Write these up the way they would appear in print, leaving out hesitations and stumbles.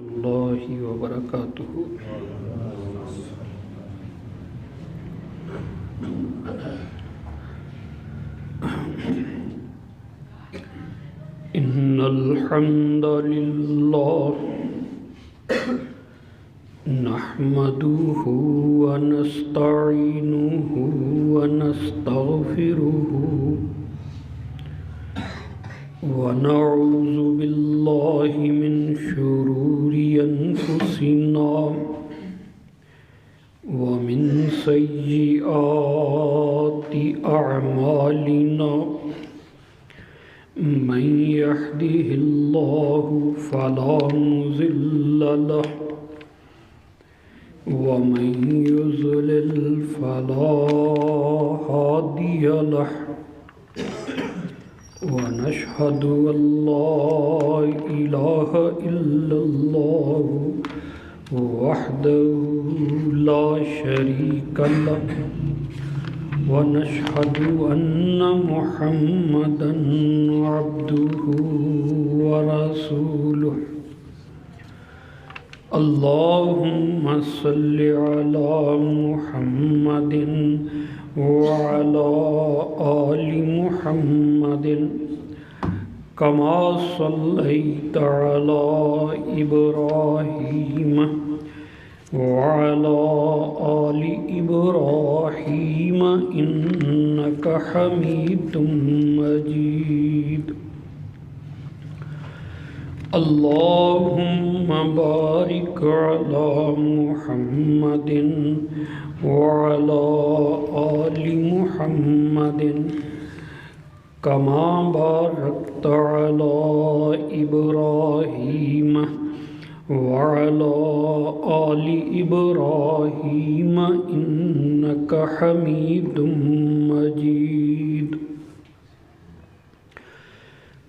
اللہ وبرکاتہ۔ ان الحمد للہ نحمده ونستعینه ونستغفره ونعوذ باللہ من شرور انفسنا ومن سیئات اعمالنا من يهده الله فلا مضل له ومن يضلل فلا هادي له ونشهد أن لا إله إلا الله وحده لا شريك له ونشهد أن محمدا عبده ورسوله اللهم صل على محمد وعلى آل محمد كما صليت على إبراهيم وعلى آل إبراهيم إنك حميد مجيد اللهم بارك على محمد وعلى آل محمد كما باركت على إبراهيم وعلى آل إبراهيم إنك حميد مجيد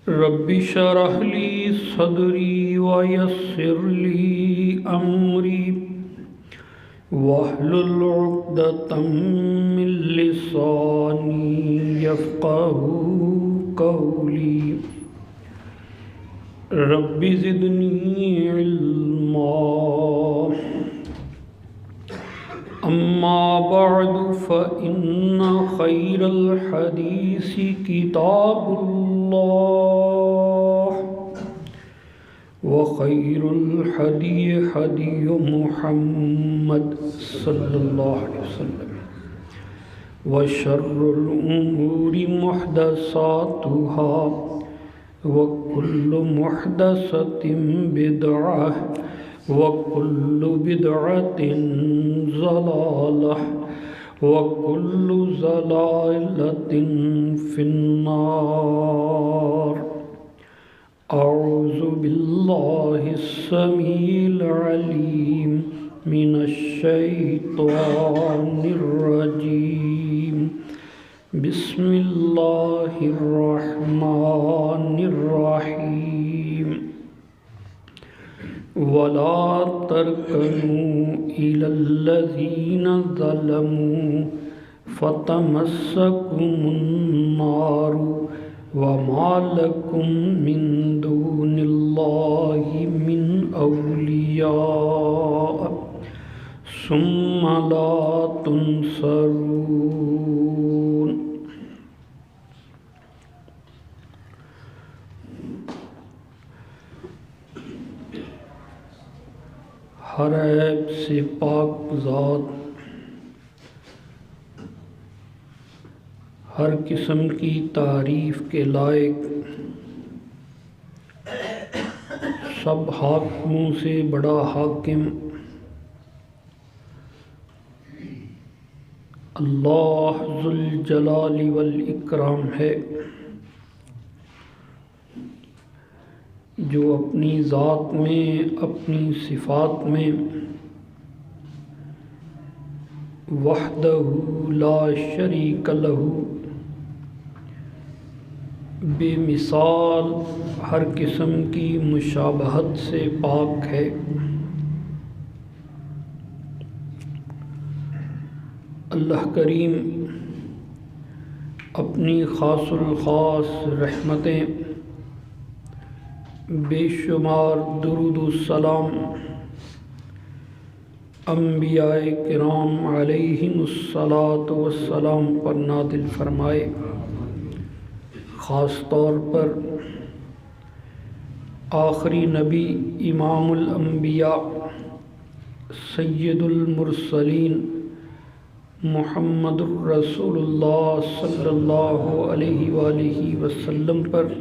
رب اشرح لي صدري ويسر لي أمري واحلل عقدة من لساني يفقهوا قولي رب زدني علما أما بعد فإن خير الحديث كتاب الله وخير الهدي هدي محمد صلى الله عليه وسلم وشر الأمور محدثاتها وكل محدثة بدعة وكل بدعة ضلالة وكل ضلالة في النار أعوذ بالله السميع العليم من الشيطان الرجيم بسم الله الرحمن الرحيم ولا تركنوا إلى الذين ظلموا فتمسكم النار وما لكم من دون الله من أولياء ثم لا تنصرون ہر عیب سے پاک ذات ہر قسم کی تعریف کے لائق سب حاکموں سے بڑا حاکم اللہ ذو الجلال والاکرام ہے جو اپنی ذات میں اپنی صفات میں وحدہ لا شریک لہ بے مثال ہر قسم کی مشابہت سے پاک ہے اللہ کریم اپنی خاص الخاص رحمتیں بے شمار درود و سلام انبیاء کرام علیہم الصلاۃ والسلام پر نازل فرمائے، خاص طور پر آخری نبی امام الانبیاء سید المرسلین محمد الرسول اللہ صلی اللہ علیہ وآلہ وسلم پر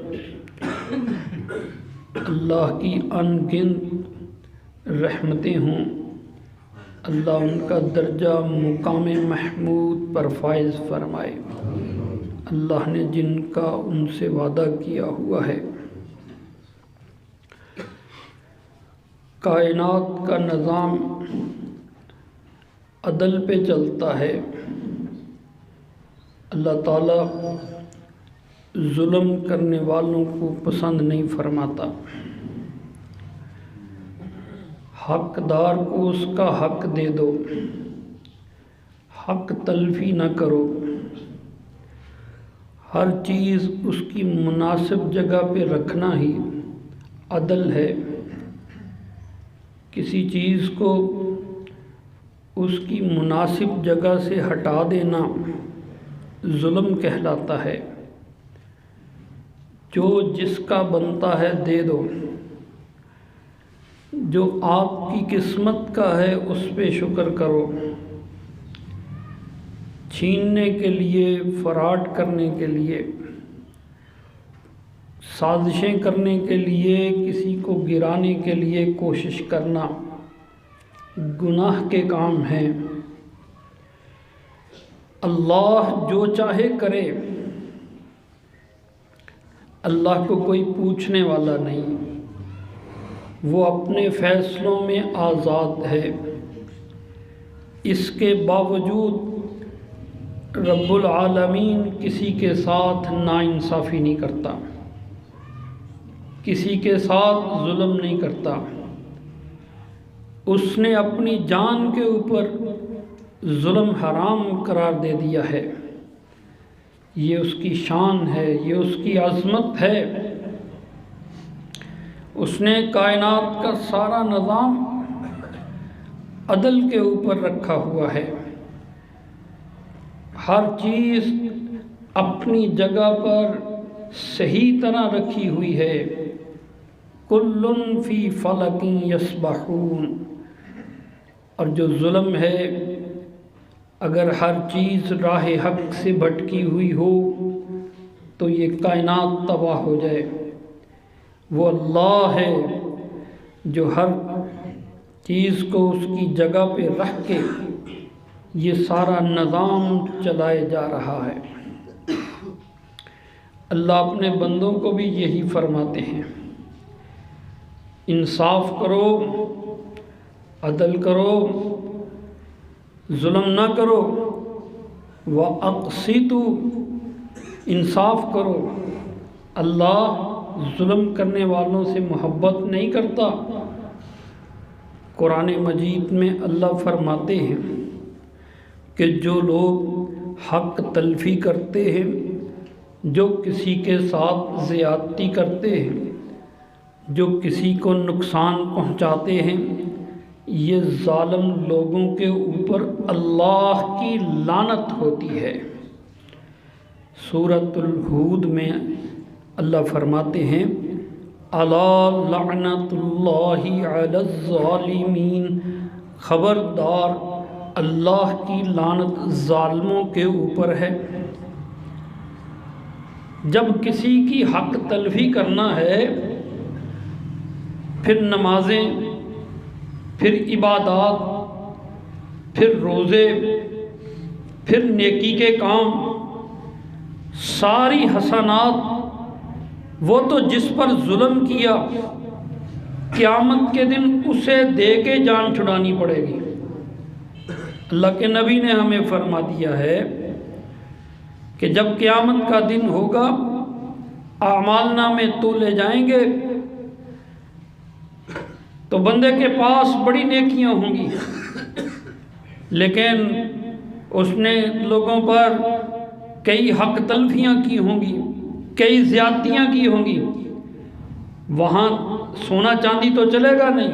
اللہ کی ان گنت رحمتیں ہوں۔ اللہ ان کا درجہ مقام محمود پر فائز فرمائے۔ اللہ نے جن کا ان سے وعدہ کیا ہوا ہے۔ کائنات کا نظام عدل پہ چلتا ہے۔ اللہ تعالیٰ ظلم کرنے والوں کو پسند نہیں فرماتا۔ حقدار کو اس کا حق دے دو، حق تلفی نہ کرو۔ ہر چیز اس کی مناسب جگہ پہ رکھنا ہی عدل ہے۔ کسی چیز کو اس کی مناسب جگہ سے ہٹا دینا ظلم کہلاتا ہے۔ جو جس کا بنتا ہے دے دو، جو آپ کی قسمت کا ہے اس پہ شکر کرو۔ چھیننے کے لیے، فراڈ کرنے کے لیے، سازشیں کرنے کے لیے، کسی کو گرانے کے لیے کوشش کرنا گناہ کے کام ہیں۔ اللہ جو چاہے کرے، اللہ کو کوئی پوچھنے والا نہیں، وہ اپنے فیصلوں میں آزاد ہے۔ اس کے باوجود رب العالمین کسی کے ساتھ ناانصافی نہیں کرتا، کسی کے ساتھ ظلم نہیں کرتا۔ اس نے اپنی جان کے اوپر ظلم حرام قرار دے دیا ہے۔ یہ اس کی شان ہے، یہ اس کی عظمت ہے۔ اس نے کائنات کا سارا نظام عدل کے اوپر رکھا ہوا ہے۔ ہر چیز اپنی جگہ پر صحیح طرح رکھی ہوئی ہے۔ کل فی فلک یسبحون۔ اور جو ظلم ہے، اگر ہر چیز راہ حق سے بھٹکی ہوئی ہو تو یہ کائنات تباہ ہو جائے۔ وہ اللہ ہے جو ہر چیز کو اس کی جگہ پہ رکھ کے یہ سارا نظام چلائے جا رہا ہے۔ اللہ اپنے بندوں کو بھی یہی فرماتے ہیں، انصاف کرو، عدل کرو، ظلم نہ کرو، وَأَقْسِطُوا، انصاف کرو۔ اللہ ظلم کرنے والوں سے محبت نہیں کرتا۔ قرآن مجید میں اللہ فرماتے ہیں کہ جو لوگ حق تلفی کرتے ہیں، جو کسی کے ساتھ زیادتی کرتے ہیں، جو کسی کو نقصان پہنچاتے ہیں، یہ ظالم لوگوں کے اوپر اللہ کی لعنت ہوتی ہے۔ سورۃ الہود میں اللہ فرماتے ہیں، الا لعنت اللہ علی الظالمین، خبردار اللہ کی لعنت ظالموں کے اوپر ہے۔ جب کسی کی حق تلفی کرنا ہے، پھر نمازیں، پھر عبادات، پھر روزے، پھر نیکی کے کام، ساری حسنات، وہ تو جس پر ظلم کیا قیامت کے دن اسے دے کے جان چھڑانی پڑے گی۔ اللہ کے نبی نے ہمیں فرما دیا ہے کہ جب قیامت کا دن ہوگا، اعمال نامے تولے جائیں گے تو بندے کے پاس بڑی نیکیاں ہوں گی، لیکن اس نے لوگوں پر کئی حق تلفیاں کی ہوں گی، کئی زیادتیاں کی ہوں گی۔ وہاں سونا چاندی تو چلے گا نہیں۔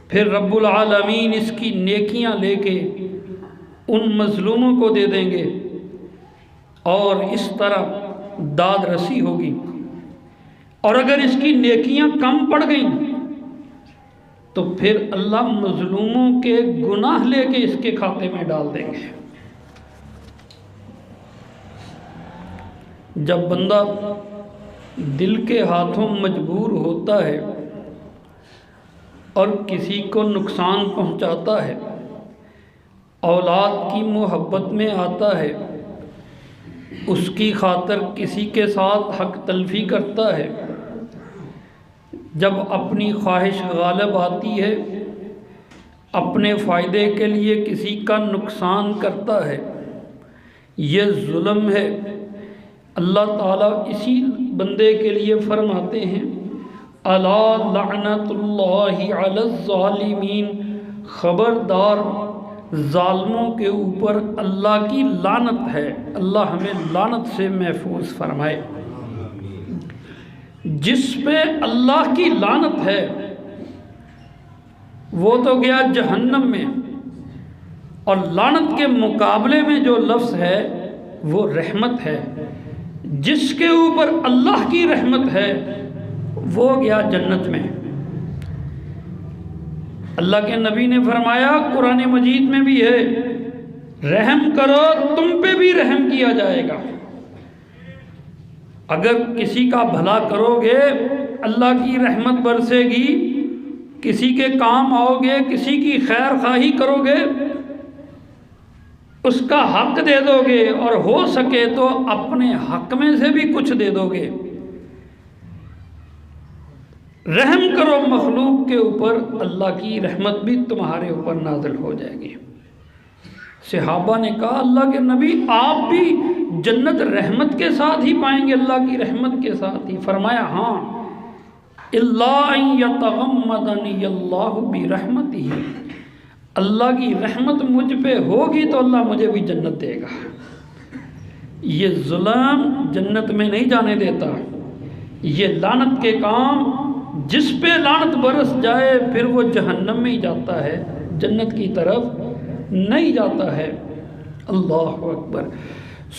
پھر رب العالمین اس کی نیکیاں لے کے ان مظلوموں کو دے دیں گے اور اس طرح داد رسی ہوگی۔ اور اگر اس کی نیکیاں کم پڑ گئیں تو پھر اللہ مظلوموں کے گناہ لے کے اس کے کھاتے میں ڈال دیں گے۔ جب بندہ دل کے ہاتھوں مجبور ہوتا ہے اور کسی کو نقصان پہنچاتا ہے، اولاد کی محبت میں آتا ہے، اس کی خاطر کسی کے ساتھ حق تلفی کرتا ہے، جب اپنی خواہش غالب آتی ہے، اپنے فائدے کے لیے کسی کا نقصان کرتا ہے، یہ ظلم ہے۔ اللہ تعالیٰ اسی بندے کے لیے فرماتے ہیں الا لعنت اللہ علی الظالمین، خبردار ظالموں کے اوپر اللہ کی لعنت ہے۔ اللہ ہمیں لعنت سے محفوظ فرمائے۔ جس پہ اللہ کی لعنت ہے وہ تو گیا جہنم میں، اور لعنت کے مقابلے میں جو لفظ ہے وہ رحمت ہے۔ جس کے اوپر اللہ کی رحمت ہے وہ گیا جنت میں۔ اللہ کے نبی نے فرمایا، قرآن مجید میں بھی ہے، رحم کرو تم پہ بھی رحم کیا جائے گا۔ اگر کسی کا بھلا کرو گے اللہ کی رحمت برسے گی، کسی کے کام آؤ گے، کسی کی خیر خواہی کرو گے، اس کا حق دے دو گے، اور ہو سکے تو اپنے حق میں سے بھی کچھ دے دو گے۔ رحم کرو مخلوق کے اوپر، اللہ کی رحمت بھی تمہارے اوپر نازل ہو جائے گی۔ صحابہ نے کہا اللہ کے نبی آپ بھی جنت رحمت کے ساتھ ہی پائیں گے، اللہ کی رحمت کے ساتھ ہی؟ فرمایا ہاں، الا ان یتغمدنی اللہ برحمتہ، اللہ کی رحمت مجھ پہ ہوگی تو اللہ مجھے بھی جنت دے گا۔ یہ ظلم جنت میں نہیں جانے دیتا۔ یہ لعنت کے کام، جس پہ لعنت برس جائے پھر وہ جہنم میں ہی جاتا ہے، جنت کی طرف نہیں جاتا ہے۔ اللہ اکبر۔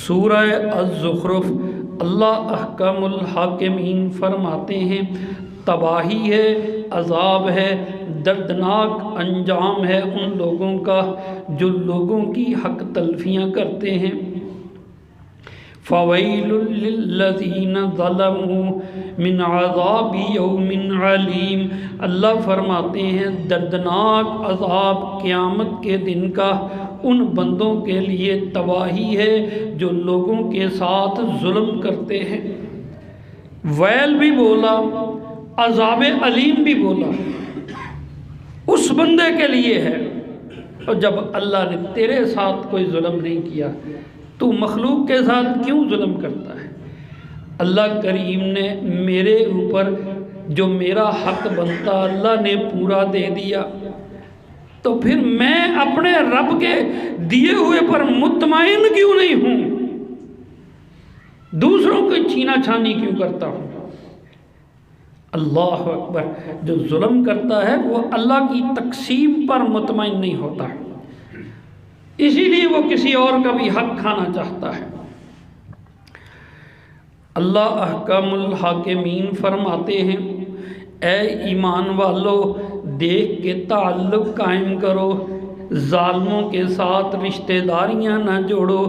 سورہ الزخرف اللہ احکم الحاکمین فرماتے ہیں تباہی ہے، عذاب ہے، دردناک انجام ہے ان لوگوں کا جو لوگوں کی حق تلفیاں کرتے ہیں۔ فَوَيْلٌ لِّلَّذِينَ ظَلَمُوا مِنْ عَذَابِ يَوْمٍ عَلِيمٍ، اللہ فرماتے ہیں دردناک عذاب قیامت کے دن کا ان بندوں کے لیے تباہی ہے جو لوگوں کے ساتھ ظلم کرتے ہیں۔ ویل بھی بولا، عذاب علیم بھی بولا، اس بندے کے لیے ہے۔ اور جب اللہ نے تیرے ساتھ کوئی ظلم نہیں کیا، تو مخلوق کے ساتھ کیوں ظلم کرتا ہے؟ اللہ کریم نے میرے اوپر جو میرا حق بنتا اللہ نے پورا دے دیا، تو پھر میں اپنے رب کے دیے ہوئے پر مطمئن کیوں نہیں ہوں؟ دوسروں کو چھینا چھانی کیوں کرتا ہوں؟ اللہ اکبر۔ جو ظلم کرتا ہے وہ اللہ کی تقسیم پر مطمئن نہیں ہوتا، اسی لیے وہ کسی اور کا بھی حق کھانا چاہتا ہے۔ اللہ احکم الحاکمین فرماتے ہیں اے ایمان والو، دیکھ کے تعلق قائم کرو، ظالموں کے ساتھ رشتہ داریاں نہ جوڑو،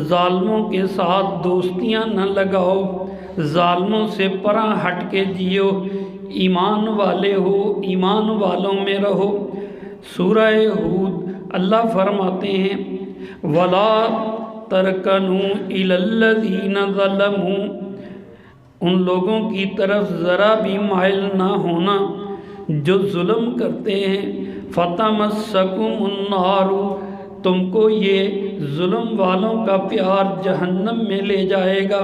ظالموں کے ساتھ دوستیاں نہ لگاؤ، ظالموں سے پرا ہٹ کے جیو، ایمان والے ہو، ایمان والوں میں رہو۔ سورہ ہود اللہ فرماتے ہیں وَلَا تَرْكَنُوا إِلَى الَّذِينَ ظَلَمُوا، ان لوگوں کی طرف ذرا بھی مائل نہ ہونا جو ظلم کرتے ہیں۔ فَتَمَسَّكُمُ النَّارُ، تم کو یہ ظلم والوں کا پیار جہنم میں لے جائے گا۔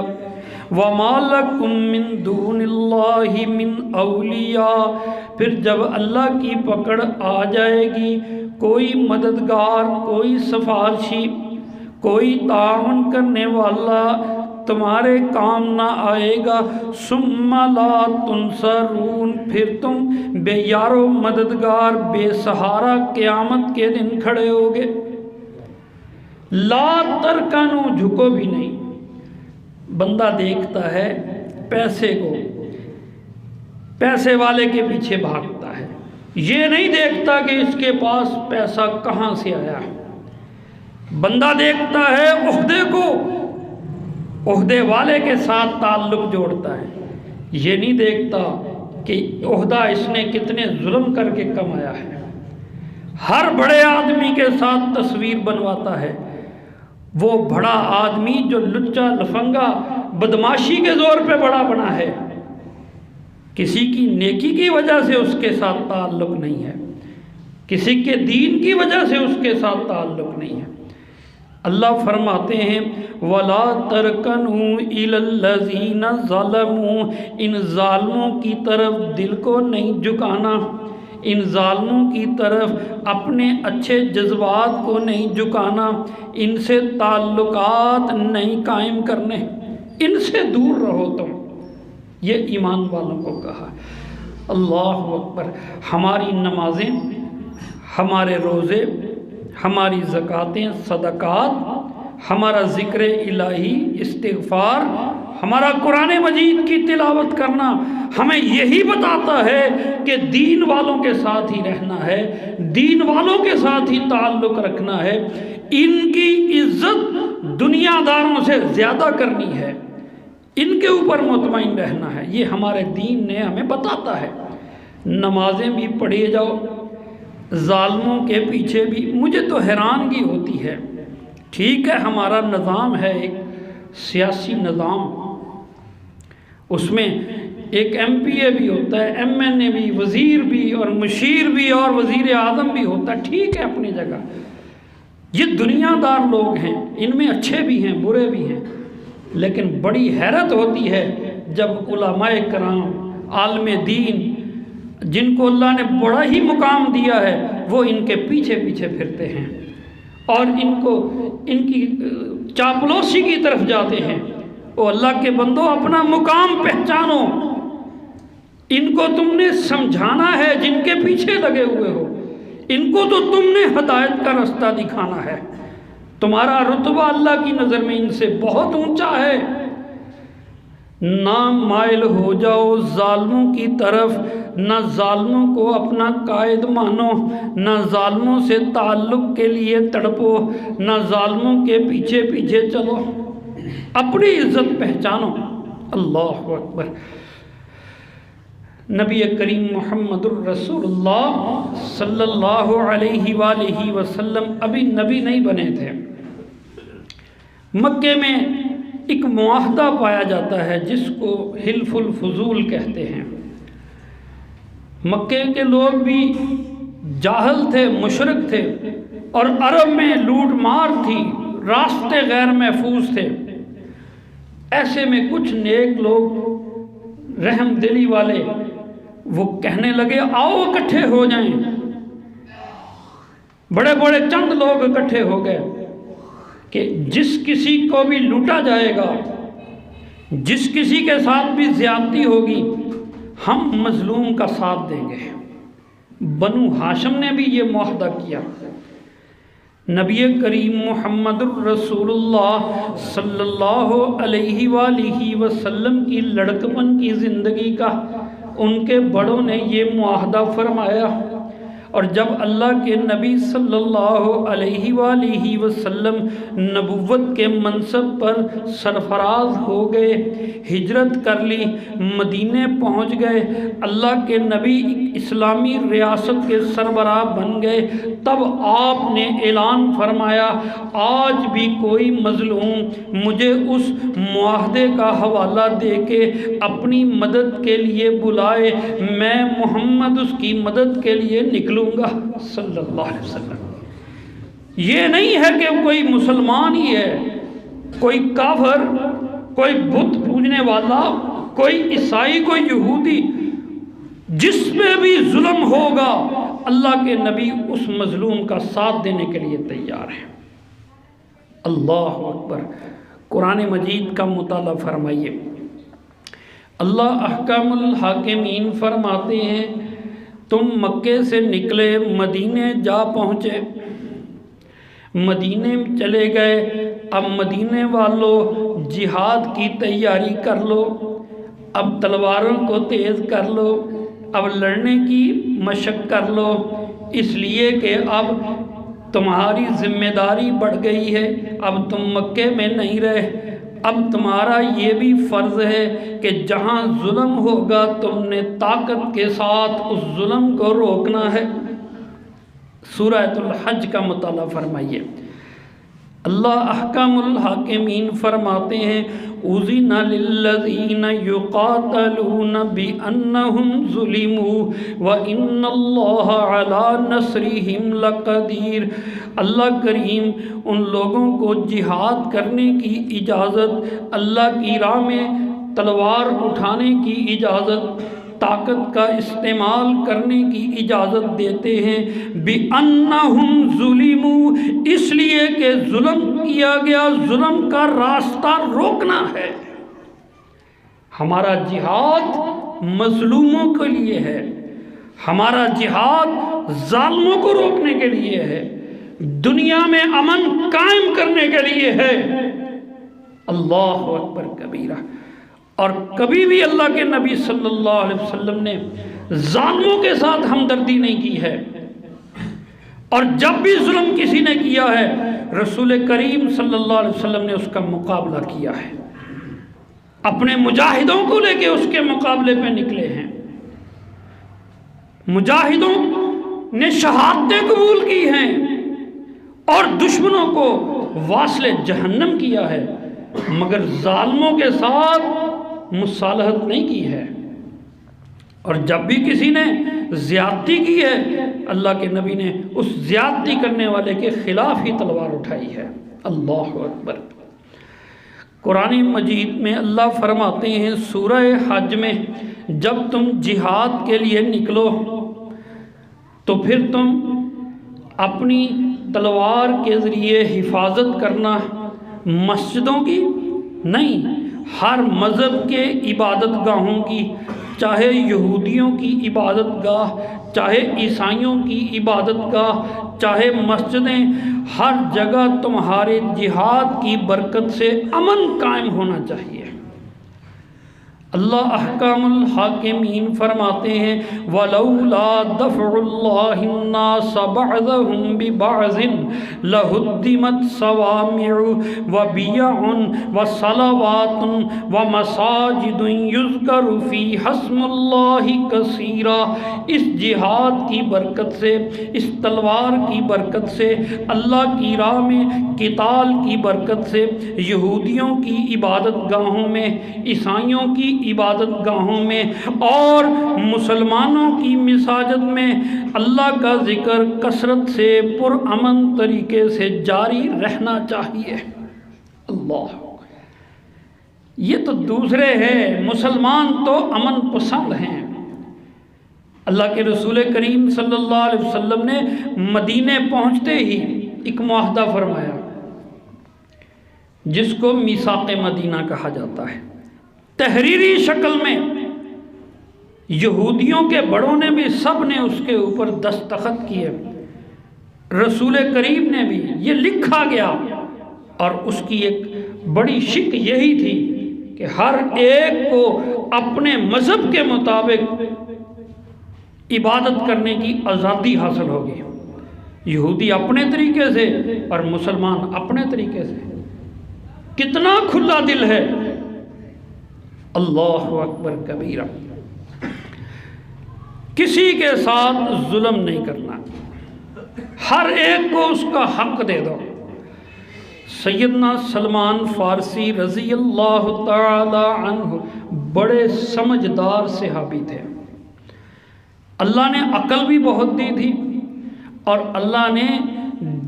وَمَا لَكُم مِّن دُونِ اللَّهِ مِّنْ أَوْلِيَاءَ، پھر جب اللہ کی پکڑ آ جائے گی کوئی مددگار، کوئی سفارشی، کوئی تعاون کرنے والا تمہارے کام نہ آئے گا، ثم لا تنصرون، پھر تم بے یار و مددگار، بے سہارا قیامت کے دن کھڑے ہوگے۔ لا ترکنوا، جھکو بھی نہیں۔ بندہ دیکھتا ہے پیسے کو، پیسے والے کے پیچھے بھاگتا ہے، یہ نہیں دیکھتا کہ اس کے پاس پیسہ کہاں سے آیا ہے۔ بندہ دیکھتا ہے عہدے کو، عہدے والے کے ساتھ تعلق جوڑتا ہے، یہ نہیں دیکھتا کہ عہدہ اس نے کتنے ظلم کر کے کمایا ہے۔ ہر بڑے آدمی کے ساتھ تصویر بنواتا ہے، وہ بڑا آدمی جو لچا لفنگا بدماشی کے زور پہ بڑا بنا ہے، کسی کی نیکی کی وجہ سے اس کے ساتھ تعلق نہیں ہے، کسی کے دین کی وجہ سے اس کے ساتھ تعلق نہیں ہے۔ اللہ فرماتے ہیں وَلَا تَرْكَنُوا إِلَى الَّذِينَ ظَلَمُوا، ان ظالموں کی طرف دل کو نہیں جھکانا، ان ظالموں کی طرف اپنے اچھے جذبات کو نہیں جھکانا، ان سے تعلقات نہیں قائم کرنے، ان سے دور رہو تم، یہ ایمان والوں کو کہا۔ اللہ اکبر۔ ہماری نمازیں، ہمارے روزے، ہماری زکاتیں، صدقات، ہمارا ذکر الہی، استغفار، ہمارا قرآن مجید کی تلاوت کرنا ہمیں یہی بتاتا ہے کہ دین والوں کے ساتھ ہی رہنا ہے، دین والوں کے ساتھ ہی تعلق رکھنا ہے، ان کی عزت دنیا داروں سے زیادہ کرنی ہے، ان کے اوپر مطمئن رہنا ہے، یہ ہمارے دین نے ہمیں بتاتا ہے۔ نمازیں بھی پڑھے جاؤ، ظالموں کے پیچھے بھی۔ مجھے تو حیرانگی ہوتی ہے، ٹھیک ہے ہمارا نظام ہے ایک سیاسی نظام، اس میں ایک ایم پی اے بھی ہوتا ہے، ایم این اے بھی، وزیر بھی، اور مشیر بھی، اور وزیر اعظم بھی ہوتا ہے، ٹھیک ہے اپنی جگہ، یہ دنیا دار لوگ ہیں، ان میں اچھے بھی ہیں برے بھی ہیں، لیکن بڑی حیرت ہوتی ہے جب علماء کرام، عالم دین، جن کو اللہ نے بڑا ہی مقام دیا ہے، وہ ان کے پیچھے پیچھے پھرتے ہیں اور ان کی چاپلوسی کی طرف جاتے ہیں۔ او اللہ کے بندو، اپنا مقام پہچانو، ان کو تم نے سمجھانا ہے جن کے پیچھے لگے ہوئے ہو، ان کو تو تم نے ہدایت کا رستہ دکھانا ہے، تمہارا رتبہ اللہ کی نظر میں ان سے بہت اونچا ہے۔ نہ مائل ہو جاؤ ظالموں کی طرف، نہ ظالموں کو اپنا قائد مانو، نہ ظالموں سے تعلق کے لیے تڑپو، نہ ظالموں کے پیچھے پیچھے چلو، اپنی عزت پہچانو۔ اللہ اکبر۔ نبی کریم محمد الرسول اللہ صلی اللہ علیہ وآلہ وسلم ابھی نبی نہیں بنے تھے۔ مکے میں ایک معاہدہ پایا جاتا ہے جس کو حلف الفضول کہتے ہیں۔ مکے کے لوگ بھی جاہل تھے، مشرک تھے، اور عرب میں لوٹ مار تھی، راستے غیر محفوظ تھے۔ ایسے میں کچھ نیک لوگ، رحم دلی والے، وہ کہنے لگے آؤ اکٹھے ہو جائیں۔ بڑے بڑے چند لوگ اکٹھے ہو گئے کہ جس کسی کو بھی لوٹا جائے گا، جس کسی کے ساتھ بھی زیادتی ہوگی، ہم مظلوم کا ساتھ دیں گے۔ بنو ہاشم نے بھی یہ معاہدہ کیا۔ نبی کریم محمد الرسول اللہ صلی اللہ علیہ وآلہ وسلم کی لڑکپن کی زندگی کا ان کے بڑوں نے یہ معاہدہ فرمایا، اور جب اللہ کے نبی صلی اللہ علیہ وآلہ وسلم نبوت کے منصب پر سرفراز ہو گئے، ہجرت کر لی، مدینے پہنچ گئے، اللہ کے نبی اسلامی ریاست کے سربراہ بن گئے، تب آپ نے اعلان فرمایا آج بھی کوئی مظلوم مجھے اس معاہدے کا حوالہ دے کے اپنی مدد کے لیے بلائے، میں محمد اس کی مدد کے لیے نکلوں گا صلی اللہ علیہ وسلم۔ یہ نہیں ہے کہ کوئی مسلمان ہی ہے، کوئی کافر، کوئی بت پوجنے والا، کوئی عیسائی، کوئی یہودی، جس پہ بھی ظلم ہوگا اللہ کے نبی اس مظلوم کا ساتھ دینے کے لیے تیار ہے۔ اللہ اکبر۔ قرآن مجید کا مطالعہ فرمائیے۔ اللہ احکام الحاکمین فرماتے ہیں تم مکے سے نکلے، مدینے جا پہنچے، مدینے میں چلے گئے، اب مدینے والوں جہاد کی تیاری کر لو، اب تلواروں کو تیز کر لو، اب لڑنے کی مشق کر لو، اس لیے کہ اب تمہاری ذمہ داری بڑھ گئی ہے، اب تم مکے میں نہیں رہے، اب تمہارا یہ بھی فرض ہے کہ جہاں ظلم ہوگا تم نے طاقت کے ساتھ اس ظلم کو روکنا ہے۔ سورہ الحج کا مطالعہ فرمائیے۔ اللہ احکام الحاکمین فرماتے ہیں اذن للذین یقاتلون بانہم ظلموا وان اللہ علی نصرہم لقدیر۔ اللہ کریم ان لوگوں کو جہاد کرنے کی اجازت، اللہ کی راہ میں تلوار اٹھانے کی اجازت، طاقت کا استعمال کرنے کی اجازت دیتے ہیں، بِأَنَّهُمْ ظُلِمُوا، اس لیے کہ ظلم کیا گیا، ظلم کا راستہ روکنا ہے۔ ہمارا جہاد مظلوموں کے لیے ہے، ہمارا جہاد ظالموں کو روکنے کے لیے ہے، دنیا میں امن قائم کرنے کے لیے ہے۔ اللہ اکبر کبیرہ۔ اور کبھی بھی اللہ کے نبی صلی اللہ علیہ وسلم نے ظالموں کے ساتھ ہمدردی نہیں کی ہے، اور جب بھی ظلم کسی نے کیا ہے رسول کریم صلی اللہ علیہ وسلم نے اس کا مقابلہ کیا ہے، اپنے مجاہدوں کو لے کے اس کے مقابلے پہ نکلے ہیں، مجاہدوں نے شہادتیں قبول کی ہیں اور دشمنوں کو واصل جہنم کیا ہے، مگر ظالموں کے ساتھ مصالحت نہیں کی ہے۔ اور جب بھی کسی نے زیادتی کی ہے اللہ کے نبی نے اس زیادتی کرنے والے کے خلاف ہی تلوار اٹھائی ہے۔ اللہ اکبر۔ قرآن مجید میں اللہ فرماتے ہیں سورہ حج میں جب تم جہاد کے لیے نکلو تو پھر تم اپنی تلوار کے ذریعے حفاظت کرنا، مسجدوں کی نہیں، ہر مذہب کے عبادت گاہوں کی، چاہے یہودیوں کی عبادت گاہ، چاہے عیسائیوں کی عبادت گاہ، چاہے مسجدیں، ہر جگہ تمہارے جہاد کی برکت سے امن قائم ہونا چاہیے۔ اللہ احکام الحاکمین فرماتے ہیں وَلَوْلَا دَفْعُ اللَّهِ النَّاسَ بَعْضَهُمْ بِبَعْضٍ لَهُدِّمَتْ صَوَامِعُ وَبِيَعٌ وَصَلَوَاتٌ وَمَسَاجِدٌ يُذْكَرُ فِيهَا اسْمُ اللَّهِ كَثِيرًا۔ اس جہاد کی برکت سے، اس تلوار کی برکت سے، اللہ کی راہ میں قتال کی برکت سے یہودیوں کی عبادت گاہوں میں، عیسائیوں کی عبادت گاہوں میں اور مسلمانوں کی مساجد میں اللہ کا ذکر کثرت سے پرامن طریقے سے جاری رہنا چاہیے۔ اللہ، یہ تو دوسرے ہیں، مسلمان تو امن پسند ہیں۔ اللہ کے رسول کریم صلی اللہ علیہ وسلم نے مدینے پہنچتے ہی ایک معاہدہ فرمایا جس کو میثاق مدینہ کہا جاتا ہے۔ تحریری شکل میں یہودیوں کے بڑوں نے بھی سب نے اس کے اوپر دستخط کیے، رسول کریم نے بھی، یہ لکھا گیا، اور اس کی ایک بڑی شک یہی تھی کہ ہر ایک کو اپنے مذہب کے مطابق عبادت کرنے کی آزادی حاصل ہوگی، یہودی اپنے طریقے سے اور مسلمان اپنے طریقے سے۔ کتنا کھلا دل ہے، اللہ اکبر کبیرہ۔ کسی کے ساتھ ظلم نہیں کرنا، ہر ایک کو اس کا حق دے دو۔ سیدنا سلمان فارسی رضی اللہ تعالی عنہ بڑے سمجھدار صحابی تھے، اللہ نے عقل بھی بہت دی تھی اور اللہ نے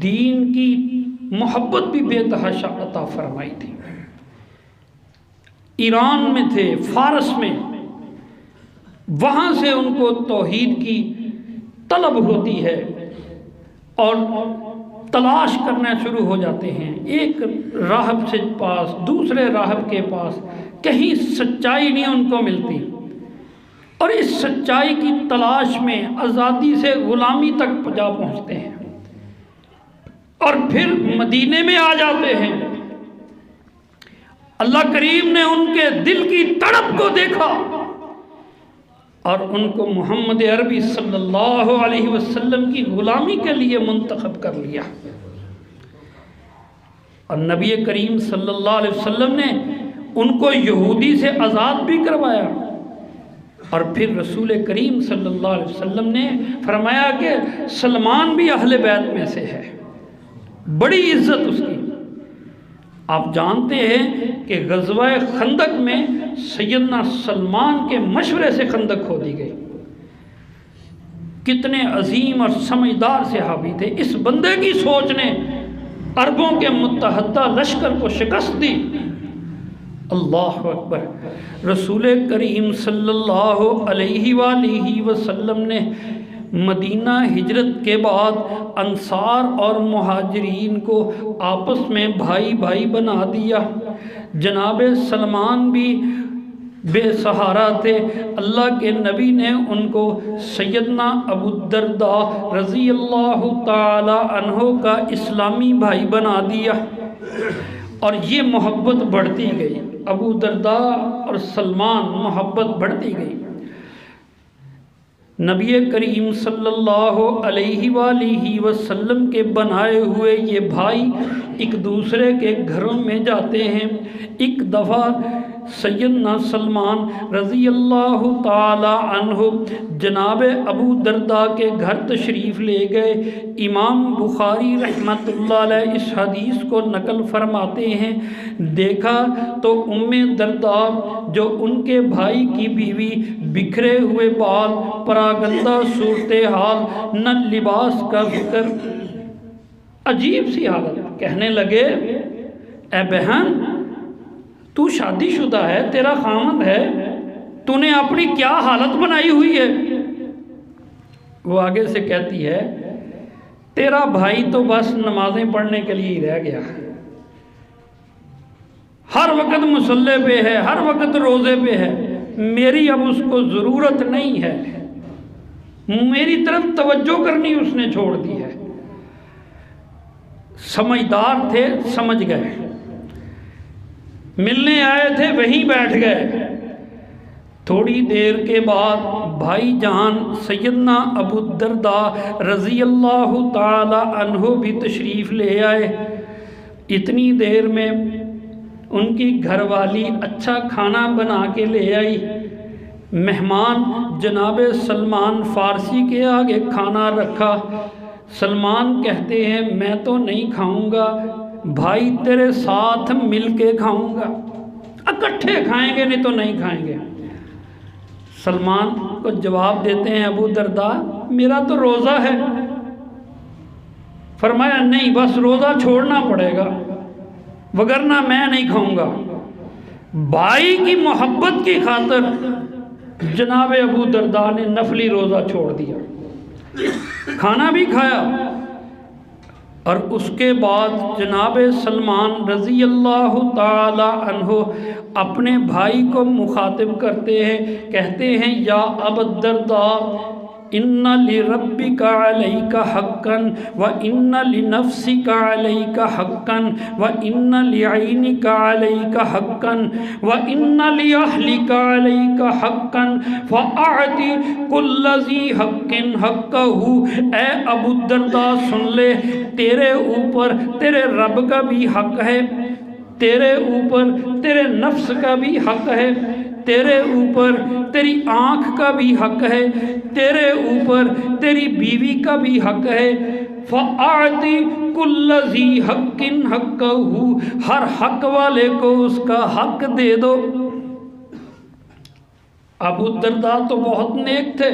دین کی محبت بھی بے تحاشا عطا فرمائی تھی۔ ایران میں تھے، فارس میں، وہاں سے ان کو توحید کی طلب ہوتی ہے اور تلاش کرنا شروع ہو جاتے ہیں، ایک راہب سے پاس دوسرے راہب کے پاس، کہیں سچائی نہیں ان کو ملتی، اور اس سچائی کی تلاش میں آزادی سے غلامی تک جا پہنچتے ہیں، اور پھر مدینے میں آ جاتے ہیں۔ اللہ کریم نے ان کے دل کی تڑپ کو دیکھا اور ان کو محمد عربی صلی اللہ علیہ وسلم کی غلامی کے لیے منتخب کر لیا، اور نبی کریم صلی اللہ علیہ وسلم نے ان کو یہودی سے آزاد بھی کروایا، اور پھر رسول کریم صلی اللہ علیہ وسلم نے فرمایا کہ سلمان بھی اہل بیت میں سے ہے، بڑی عزت اس کی۔ آپ جانتے ہیں کہ غزوہ خندق میں سیدنا سلمان کے مشورے سے خندق کھودی گئی، کتنے عظیم اور سمجھدار صحابی تھے، اس بندے کی سوچ نے عربوں کے متحدہ لشکر کو شکست دی۔ اللہ اکبر۔ رسول کریم صلی اللہ علیہ وآلہ وسلم نے مدینہ ہجرت کے بعد انصار اور مہاجرین کو آپس میں بھائی بھائی بنا دیا۔ جناب سلمان بھی بے سہارا تھے، اللہ کے نبی نے ان کو سیدنا ابو الدرداء رضی اللہ تعالی عنہ کا اسلامی بھائی بنا دیا، اور یہ محبت بڑھتی گئی، ابو الدرداء اور سلمان محبت بڑھتی گئی۔ نبی کریم صلی اللہ علیہ وآلہ وسلم کے بنائے ہوئے یہ بھائی ایک دوسرے کے گھروں میں جاتے ہیں۔ ایک دفعہ سیدنا سلمان رضی اللہ تعالی عنہ جناب ابو الدرداء کے گھر تشریف لے گئے۔ امام بخاری رحمۃ اللہ علیہ اس حدیث کو نقل فرماتے ہیں، دیکھا تو ام درداء جو ان کے بھائی کی بیوی، بکھرے ہوئے بال، پراگندہ صورتحال، نہ لباس کا ذکر، عجیب سی حالت۔ کہنے لگے اے بہن، تو شادی شدہ ہے، تیرا خامند ہے، تو نے اپنی کیا حالت بنائی ہوئی ہے؟ وہ آگے سے کہتی ہے تیرا بھائی تو بس نمازیں پڑھنے کے لیے ہی رہ گیا، ہر وقت مصلی پہ ہے، ہر وقت روزے پہ ہے، میری اب اس کو ضرورت نہیں ہے، میری طرف توجہ کرنی اس نے چھوڑ دی ہے۔ سمجھدار تھے، سمجھ گئے، ملنے آئے تھے وہیں بیٹھ گئے۔ تھوڑی دیر کے بعد بھائی جان سیدنا ابو الدرداء رضی اللہ تعالی عنہ بھی تشریف لے آئے۔ اتنی دیر میں ان کی گھر والی اچھا کھانا بنا کے لے آئی۔ مہمان جناب سلمان فارسی کے آگے کھانا رکھا۔ سلمان کہتے ہیں میں تو نہیں کھاؤں گا، بھائی تیرے ساتھ مل کے کھاؤں گا، اکٹھے کھائیں گے نہیں تو نہیں کھائیں گے۔ سلمان کو جواب دیتے ہیں ابو الدرداء میرا تو روزہ ہے۔ فرمایا نہیں، بس روزہ چھوڑنا پڑے گا وگرنہ میں نہیں کھاؤں گا۔ بھائی کی محبت کی خاطر جناب ابو الدرداء نے نفلی روزہ چھوڑ دیا، کھانا بھی کھایا، اور اس کے بعد جناب سلمان رضی اللہ تعالی عنہ اپنے بھائی کو مخاطب کرتے ہیں، کہتے ہیں یا ابا الدرداء ان لربک علیک حقا وان لنفسک علیک حقا وان لعینک علیک حقا وان لاہلک علیک حقا فاعط کل ذی حق حقہ۔ اے ابو الدرداء سن لے، تیرے اوپر تیرے رب کا بھی حق ہے، تیرے اوپر تیرے نفس کا بھی حق ہے، تیرے اوپر تیری آنکھ کا بھی حق ہے، تیرے اوپر تیری بیوی کا بھی حق ہے۔ فَأَعْطِ كُلَّ ذِي حَقٍ حَقَّهُ، ہر حق والے کو اس کا حق دے دو۔ ابو الدرداء تو بہت نیک تھے،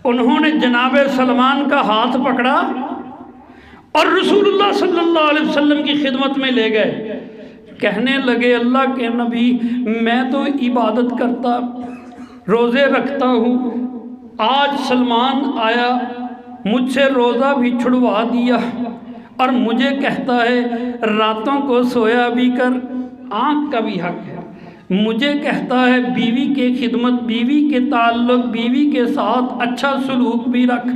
انہوں نے جناب سلمان کا ہاتھ پکڑا اور رسول اللہ صلی اللہ علیہ وسلم کی خدمت میں لے گئے۔ کہنے لگے اللہ کے نبی میں تو عبادت کرتا، روزے رکھتا ہوں، آج سلمان آیا مجھ سے روزہ بھی چھڑوا دیا اور مجھے کہتا ہے راتوں کو سویا بھی کر، آنکھ کا بھی حق ہے، مجھے کہتا ہے بیوی کے خدمت، بیوی کے تعلق، بیوی کے ساتھ اچھا سلوک بھی رکھ،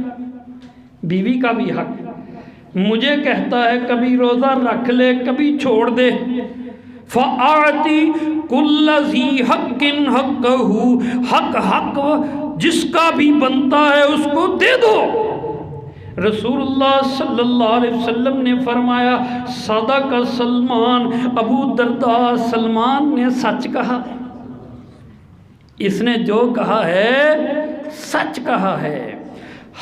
بیوی کا بھی حق ہے، مجھے کہتا ہے کبھی روزہ رکھ لے کبھی چھوڑ دے، فَآتِ كُلَّ ذِي حَقٍ حَقَّهُ، حق جس کا بھی بنتا ہے اس کو دے دو۔ رسول اللہ صلی اللہ علیہ وسلم نے فرمایا صدق سلمان، ابو درداء سلمان نے سچ کہا، اس نے جو کہا ہے سچ کہا ہے۔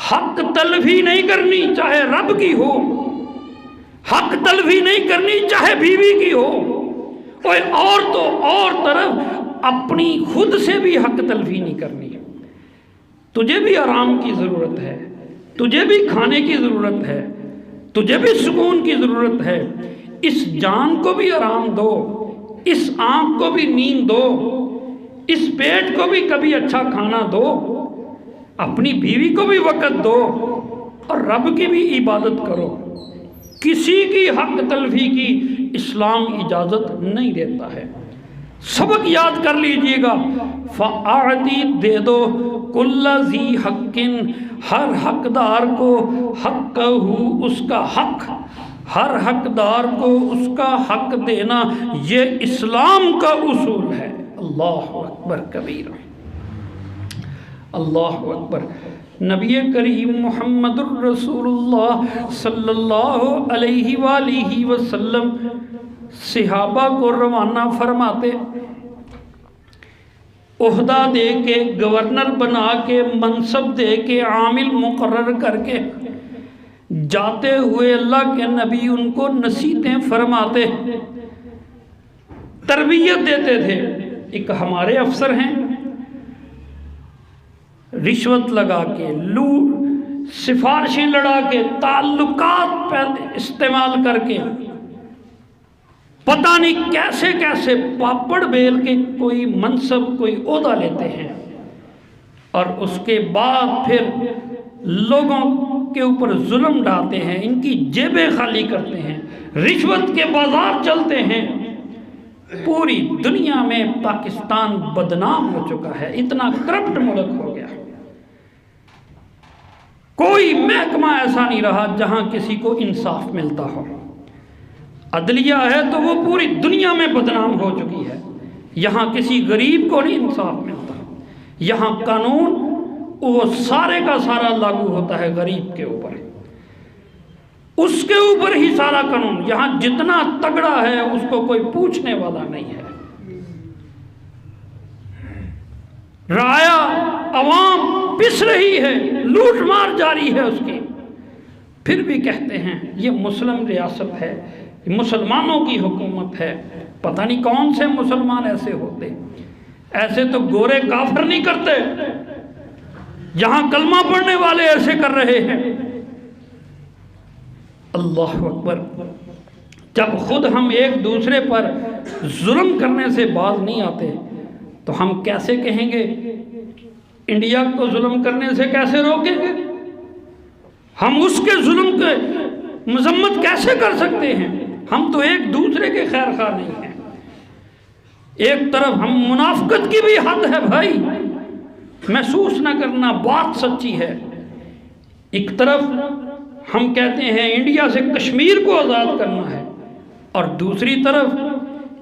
حق تلفی نہیں کرنی چاہے رب کی ہو، حق تلفی نہیں کرنی چاہے بیوی کی ہو، اور تو اور طرف اپنی خود سے بھی حق تلفی نہیں کرنی۔ تجھے بھی آرام کی ضرورت ہے، تجھے بھی کھانے کی ضرورت ہے، تجھے بھی سکون کی ضرورت ہے، اس جان کو بھی آرام دو، اس آنکھ کو بھی نیند دو، اس پیٹ کو بھی کبھی اچھا کھانا دو، اپنی بیوی کو بھی وقت دو، اور رب کی بھی عبادت کرو۔ کسی کی حق تلفی کی اسلام اجازت نہیں دیتا ہے۔ سبق یاد کر لیجئے گا، فَأَعْطِ دے دو، كُلَّ ذِي حَقٍ ہر حقدار کو، حقہ اس کا حق، ہر حقدار کو اس کا حق دینا، یہ اسلام کا اصول ہے۔ اللہ اکبر کبیرہ، اللہ اکبر۔ نبی کریم محمد الرسول اللہ صلی اللہ علیہ وآلہ وسلم صحابہ کو روانہ فرماتے، عہدہ دے کے، گورنر بنا کے، منصب دے کے، عامل مقرر کر کے جاتے ہوئے اللہ کے نبی ان کو نصیحتیں فرماتے، تربیت دیتے تھے۔ ایک ہمارے افسر ہیں، رشوت لگا کے، سفارشیں لڑا کے، تعلقات استعمال کر کے، پتہ نہیں کیسے کیسے پاپڑ بیل کے کوئی منصب، کوئی عہدہ لیتے ہیں، اور اس کے بعد پھر لوگوں کے اوپر ظلم ڈالتے ہیں، ان کی جیبیں خالی کرتے ہیں، رشوت کے بازار چلتے ہیں۔ پوری دنیا میں پاکستان بدنام ہو چکا ہے، اتنا کرپٹ ملک ہو گیا، کوئی محکمہ ایسا نہیں رہا جہاں کسی کو انصاف ملتا ہو۔ عدلیہ ہے تو وہ پوری دنیا میں بدنام ہو چکی ہے، یہاں کسی غریب کو نہیں انصاف ملتا، یہاں قانون وہ سارے کا سارا لاگو ہوتا ہے غریب کے اوپر، اس کے اوپر ہی سارا قانون، یہاں جتنا تگڑا ہے اس کو کوئی پوچھنے والا نہیں ہے۔ رعایا عوام پس رہی ہے، لوٹ مار جاری ہے اس کی، پھر بھی کہتے ہیں یہ مسلم ریاست ہے، مسلمانوں کی حکومت ہے۔ پتہ نہیں کون سے مسلمان ایسے ہوتے، ایسے تو گورے کافر نہیں کرتے، یہاں کلمہ پڑھنے والے ایسے کر رہے ہیں۔ اللہ اکبر۔ جب خود ہم ایک دوسرے پر ظلم کرنے سے باز نہیں آتے تو ہم کیسے کہیں گے انڈیا کو ظلم کرنے سے کیسے روکیں گے؟ ہم اس کے ظلم کے مذمت کیسے کر سکتے ہیں؟ ہم تو ایک دوسرے کے خیر خواہ نہیں ہیں۔ ایک طرف ہم منافقت کی بھی حد ہے بھائی، محسوس نہ کرنا، بات سچی ہے۔ ایک طرف ہم کہتے ہیں انڈیا سے کشمیر کو آزاد کرنا ہے، اور دوسری طرف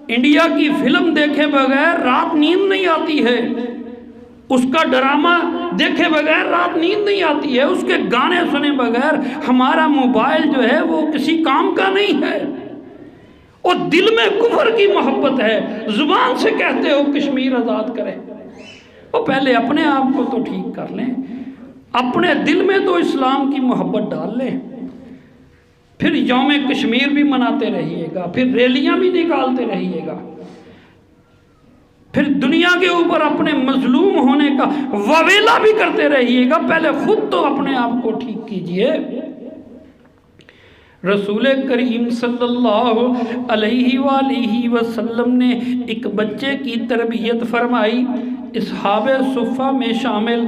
انڈیا کی فلم دیکھے بغیر رات نیند نہیں آتی ہے، اس کا ڈرامہ دیکھے بغیر رات نیند نہیں آتی ہے، اس کے گانے سنے بغیر ہمارا موبائل جو ہے وہ کسی کام کا نہیں ہے، اور دل میں کفر کی محبت ہے، زبان سے کہتے ہو کشمیر آزاد کریں، وہ پہلے اپنے آپ کو تو ٹھیک کر لیں، اپنے دل میں تو اسلام کی محبت ڈال لیں، پھر یوم کشمیر بھی مناتے رہیے گا، پھر ریلیاں بھی نکالتے رہیے گا، پھر دنیا کے اوپر اپنے مظلوم ہونے کا واویلا بھی کرتے رہیے گا، پہلے خود تو اپنے آپ کو ٹھیک کیجئے۔ رسول کریم صلی اللہ علیہ وآلہ وسلم نے ایک بچے کی تربیت فرمائی، اصحاب صفہ میں شامل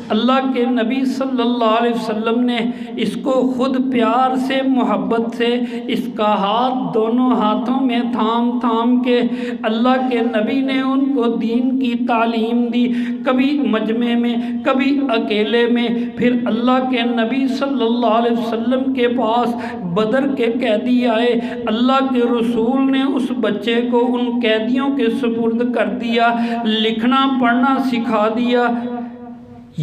اللہ کے نبی صلی اللہ علیہ وسلم نے اس کو خود پیار سے محبت سے اس کا ہاتھ دونوں ہاتھوں میں تھام تھام کے اللہ کے نبی نے ان کو دین کی تعلیم دی، کبھی مجمع میں کبھی اکیلے میں۔ پھر اللہ کے نبی صلی اللہ علیہ وسلم کے پاس بدر کے قیدی آئے، اللہ کے رسول نے اس بچے کو ان قیدیوں کے سپرد کر دیا، لکھنا پڑھنا سکھا دیا۔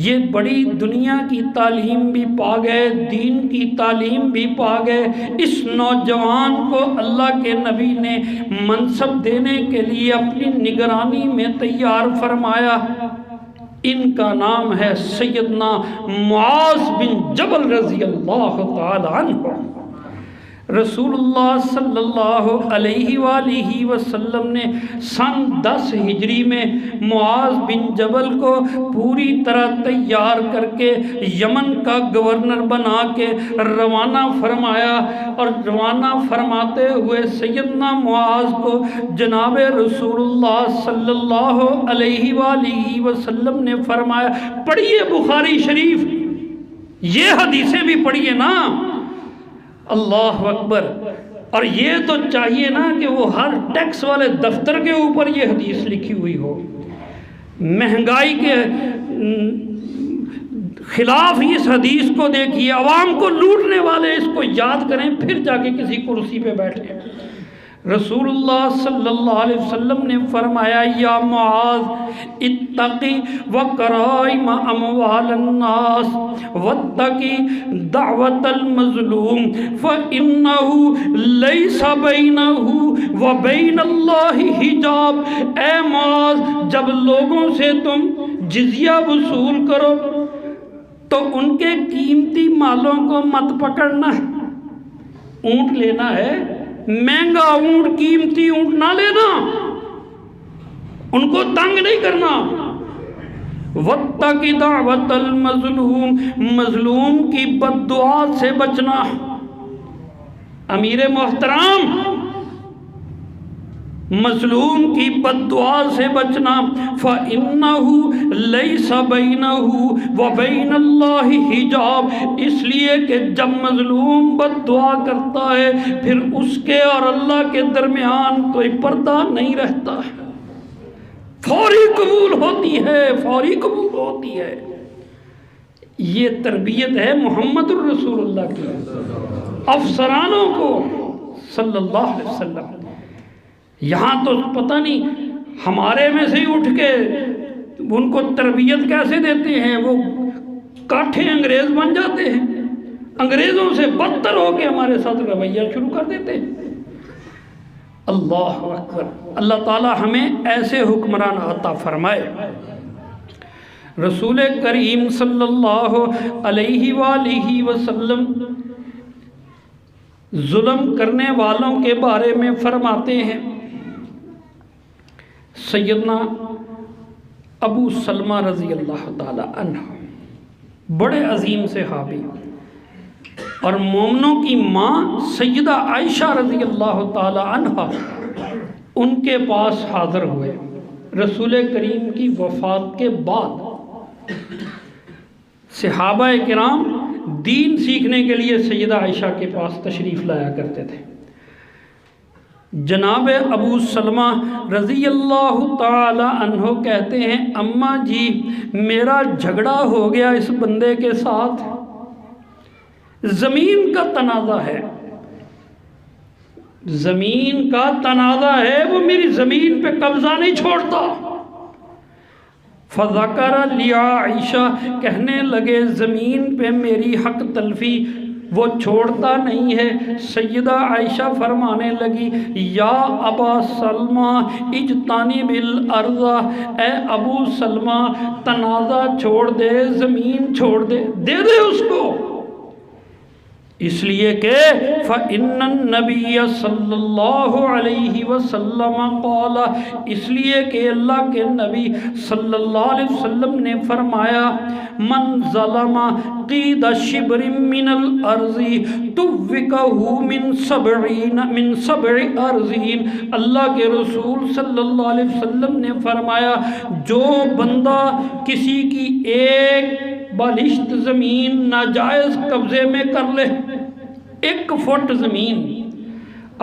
یہ بڑی دنیا کی تعلیم بھی پا گئے، دین کی تعلیم بھی پا گئے۔ اس نوجوان کو اللہ کے نبی نے منصب دینے کے لیے اپنی نگرانی میں تیار فرمایا۔ ان کا نام ہے سیدنا معاذ بن جبل رضی اللہ تعالی عنہ۔ رسول اللہ صلی اللہ علیہ وآلہ وسلم نے سن 10 ہجری میں معاذ بن جبل کو پوری طرح تیار کر کے یمن کا گورنر بنا کے روانہ فرمایا، اور روانہ فرماتے ہوئے سیدنا معاذ کو جناب رسول اللہ صلی اللہ علیہ وآلہ وسلم نے فرمایا، پڑھیے بخاری شریف، یہ حدیثیں بھی پڑھیے نا۔ اللہ اکبر۔ اور یہ تو چاہیے نا کہ وہ ہر ٹیکس والے دفتر کے اوپر یہ حدیث لکھی ہوئی ہو۔ مہنگائی کے خلاف اس حدیث کو دیکھیے، عوام کو لوٹنے والے اس کو یاد کریں، پھر جا کے کسی کرسی پہ بیٹھیں۔ رسول اللہ صلی اللہ علیہ وسلم نے فرمایا، یا معاذ اتقی وکرائم اموال الناس واتقی دعوت المظلوم فإنہ لیس بینہ وبین اللہ حجاب۔ اے معاذ، جب لوگوں سے تم جزیہ وصول کرو تو ان کے قیمتی مالوں کو مت پکڑنا۔ اونٹ لینا ہے، مہنگا اونٹ، قیمتی اونٹ نہ لینا، ان کو تنگ نہیں کرنا۔ وَاتَّقِ دَعْوَةَ الْمَظْلُومِ، مظلوم کی بد دعا سے بچنا۔ امیر محترم، مظلوم کی بد دعا سے بچنا۔ فَإِنَّهُ لَيْسَ بَيْنَهُ وَبَيْنَ اللَّهِ حِجَابٌ، اس لیے کہ جب مظلوم بد دعا کرتا ہے پھر اس کے اور اللہ کے درمیان کوئی پردہ نہیں رہتا، فوری قبول ہوتی ہے، فوری قبول ہوتی ہے۔ یہ تربیت ہے محمد الرسول اللہ کی افسرانوں کو صلی اللہ علیہ وسلم۔ یہاں تو پتہ نہیں ہمارے میں سے ہی اٹھ کے ان کو تربیت کیسے دیتے ہیں، وہ کاٹھے انگریز بن جاتے ہیں، انگریزوں سے بدتر ہو کے ہمارے ساتھ رویہ شروع کر دیتے ہیں۔ اللہ اکبر۔ اللہ تعالی ہمیں ایسے حکمران عطا فرمائے۔ رسول کریم صلی اللہ علیہ وآلہ وسلم ظلم کرنے والوں کے بارے میں فرماتے ہیں، سیدنا ابو سلمہ رضی اللہ تعالی عنہ بڑے عظیم صحابی، اور مومنوں کی ماں سیدہ عائشہ رضی اللہ تعالی عنہ ان کے پاس حاضر ہوئے رسول کریم کی وفات کے بعد۔ صحابہ کرام دین سیکھنے کے لیے سیدہ عائشہ کے پاس تشریف لایا کرتے تھے۔ جناب ابو سلمہ رضی اللہ تعالی عنہ کہتے ہیں، اماں جی میرا جھگڑا ہو گیا اس بندے کے ساتھ، زمین کا تنازع ہے، زمین کا تنازع ہے، وہ میری زمین پہ قبضہ نہیں چھوڑتا۔ فذکر لی عائشہ، کہنے لگے زمین پہ میری حق تلفی وہ چھوڑتا نہیں ہے۔ سیدہ عائشہ فرمانے لگی، یا ابا سلمہ اجتنب الارض، اے ابو سلمہ تنازع چھوڑ دے، زمین چھوڑ دے، دے دے اس کو۔ اس لیے کہ فَإِنَّ النَّبِيَّ صلی اللہ علیہ وسلم قال، اس لیے کہ اللہ کے نبی صلی اللہ علیہ وسلم نے فرمایا من ظلم قید شبر من الارض توفقہ من سبع ارضین، اللہ کے رسول صلی اللہ علیہ وسلم نے فرمایا جو بندہ کسی کی ایک بالشت زمین ناجائز قبضے میں کر لے، 1 فٹ زمین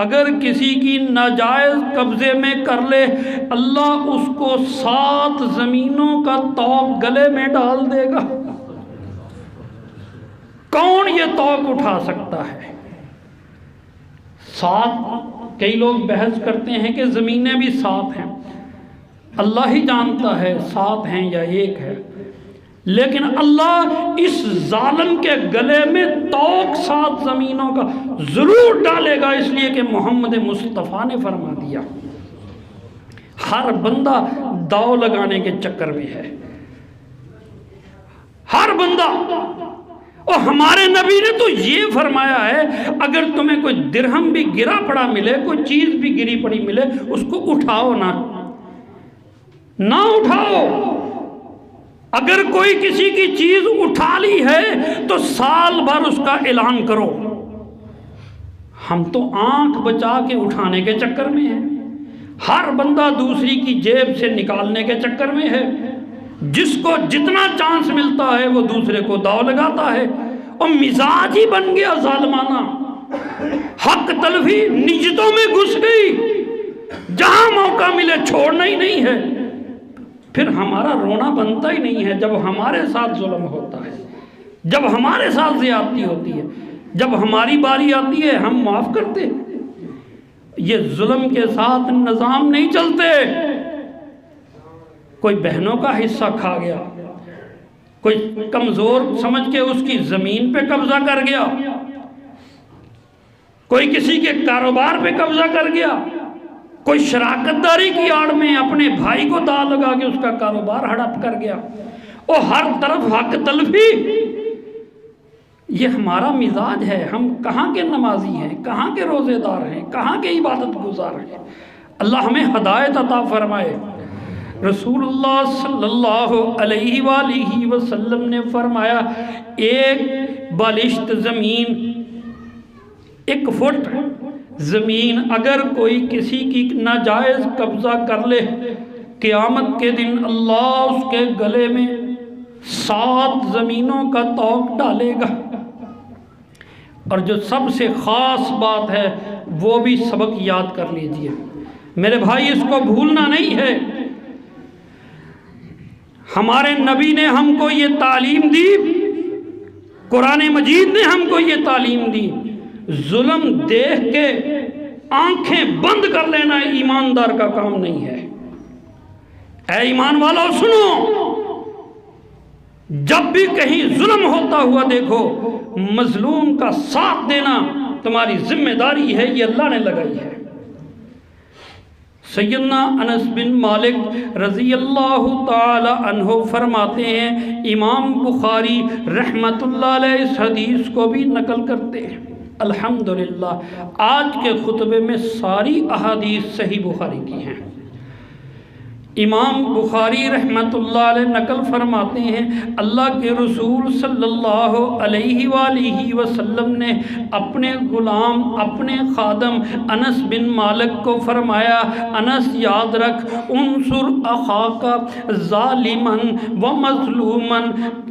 اگر کسی کی ناجائز قبضے میں کر لے، اللہ اس کو 7 زمینوں کا طوق گلے میں ڈال دے گا۔ کون یہ طوق اٹھا سکتا ہے؟ 7، کئی لوگ بحث کرتے ہیں کہ زمینیں بھی 7 ہیں، اللہ ہی جانتا ہے 7 ہیں یا 1 ہے، لیکن اللہ اس ظالم کے گلے میں طوق 7 زمینوں کا ضرور ڈالے گا، اس لیے کہ محمد مصطفیٰ نے فرما دیا۔ ہر بندہ داؤ لگانے کے چکر میں ہے، ہر بندہ۔ اور ہمارے نبی نے تو یہ فرمایا ہے اگر تمہیں کوئی درہم بھی گرا پڑا ملے، کوئی چیز بھی گری پڑی ملے، اس کو اٹھاؤ نہ اٹھاؤ۔ اگر کوئی کسی کی چیز اٹھا لی ہے تو سال بھر اس کا اعلان کرو۔ ہم تو آنکھ بچا کے اٹھانے کے چکر میں ہیں، ہر بندہ دوسری کی جیب سے نکالنے کے چکر میں ہے، جس کو جتنا چانس ملتا ہے وہ دوسرے کو داؤ لگاتا ہے، اور مزاج ہی بن گیا ظالمانہ۔ حق تلفی نجتوں میں گھس گئی، جہاں موقع ملے چھوڑنا ہی نہیں ہے۔ پھر ہمارا رونا بنتا ہی نہیں ہے جب ہمارے ساتھ ظلم ہوتا ہے، جب ہمارے ساتھ زیادتی ہوتی ہے، جب ہماری باری آتی ہے ہم معاف کرتے۔ یہ ظلم کے ساتھ نظام نہیں چلتے۔ کوئی بہنوں کا حصہ کھا گیا، کوئی کمزور سمجھ کے اس کی زمین پہ قبضہ کر گیا، کوئی کسی کے کاروبار پہ قبضہ کر گیا، کوئی شراکت داری کی آڑ میں اپنے بھائی کو دا لگا کے اس کا کاروبار ہڑپ کر گیا، اور ہر طرف حق تلفی۔ یہ ہمارا مزاج ہے۔ ہم کہاں کے نمازی ہیں، کہاں کے روزے دار ہیں، کہاں کے عبادت گزار ہیں؟ اللہ ہمیں ہدایت عطا فرمائے۔ رسول اللہ صلی اللہ علیہ وآلہ وسلم نے فرمایا 1 بالشت زمین، 1 فٹ زمین اگر کوئی کسی کی ناجائز قبضہ کر لے، قیامت کے دن اللہ اس کے گلے میں 7 زمینوں کا طوق ڈالے گا۔ اور جو سب سے خاص بات ہے وہ بھی سبق یاد کر لیجئے میرے بھائی، اس کو بھولنا نہیں ہے۔ ہمارے نبی نے ہم کو یہ تعلیم دی، قرآن مجید نے ہم کو یہ تعلیم دی، ظلم دیکھ کے آنکھیں بند کر لینا ایماندار کا کام نہیں ہے۔ اے ایمان والو سنو، جب بھی کہیں ظلم ہوتا ہوا دیکھو، مظلوم کا ساتھ دینا تمہاری ذمہ داری ہے، یہ اللہ نے لگائی ہے۔ سیدنا انس بن مالک رضی اللہ تعالی عنہ فرماتے ہیں، امام بخاری رحمت اللہ علیہ اس حدیث کو بھی نقل کرتے ہیں۔ الحمدللہ آج کے خطبے میں ساری احادیث صحیح بخاری کی ہیں۔ امام بخاری رحمت اللہ علیہ نقل فرماتے ہیں، اللہ کے رسول صلی اللہ علیہ وآلہ وسلم نے اپنے غلام، اپنے خادم انس بن مالک کو فرمایا، انس یاد رکھ، انصر اخاک ظالما و مظلوما،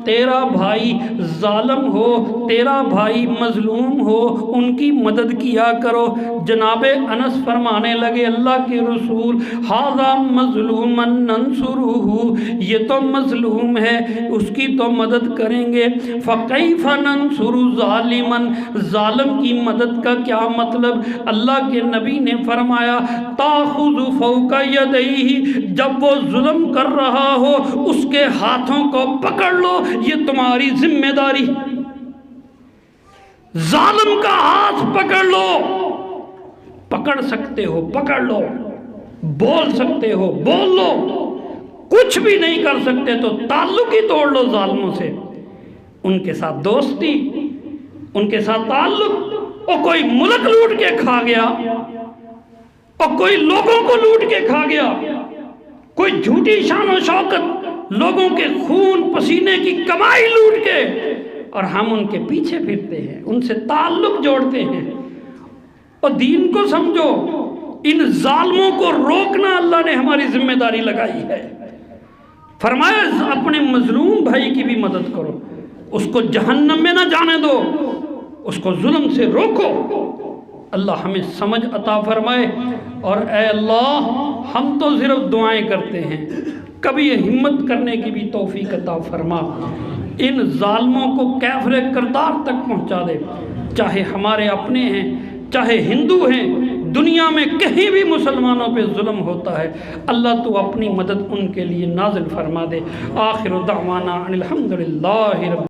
تیرا بھائی ظالم ہو، تیرا بھائی مظلوم ہو، ان کی مدد کیا کرو۔ جناب انس فرمانے لگے، اللہ کے رسول ھذا مظلوم ننصرہ، یہ تو مظلوم ہے، اس کی تو مدد کریں گے۔ فکیف ننصر ظالما، ظالم کی مدد کا کیا مطلب؟ اللہ کے نبی نے فرمایا تاخذ فوق یدیہ، جب وہ ظلم کر رہا ہو اس کے ہاتھوں کو پکڑ لو، یہ تمہاری ذمہ داری۔ ظالم کا ہاتھ پکڑ لو، پکڑ سکتے ہو پکڑ لو، بول سکتے ہو بول لو، کچھ بھی نہیں کر سکتے تو تعلق ہی توڑ لو ظالموں سے، ان کے ساتھ دوستی، ان کے ساتھ تعلق، اور کوئی ملک لوٹ کے کھا گیا، اور کوئی لوگوں کو لوٹ کے کھا گیا، کوئی جھوٹی شان و شوکت، لوگوں کے خون پسینے کی کمائی لوٹ کے، اور ہم ان کے پیچھے پھرتے ہیں، ان سے تعلق جوڑتے ہیں۔ اور دین کو سمجھو، ان ظالموں کو روکنا اللہ نے ہماری ذمہ داری لگائی ہے۔ فرمایا اپنے مظلوم بھائی کی بھی مدد کرو، اس کو جہنم میں نہ جانے دو، اس کو ظلم سے روکو۔ اللہ ہمیں سمجھ عطا فرمائے، اور اے اللہ ہم تو صرف دعائیں کرتے ہیں، کبھی یہ ہمت کرنے کی بھی توفیق عطا فرما، ان ظالموں کو کیفر کردار تک پہنچا دے، چاہے ہمارے اپنے ہیں، چاہے ہندو ہیں، دنیا میں کہیں بھی مسلمانوں پہ ظلم ہوتا ہے، اللہ تو اپنی مدد ان کے لیے نازل فرما دے۔ آخر دعوانا ان الحمدللہ رب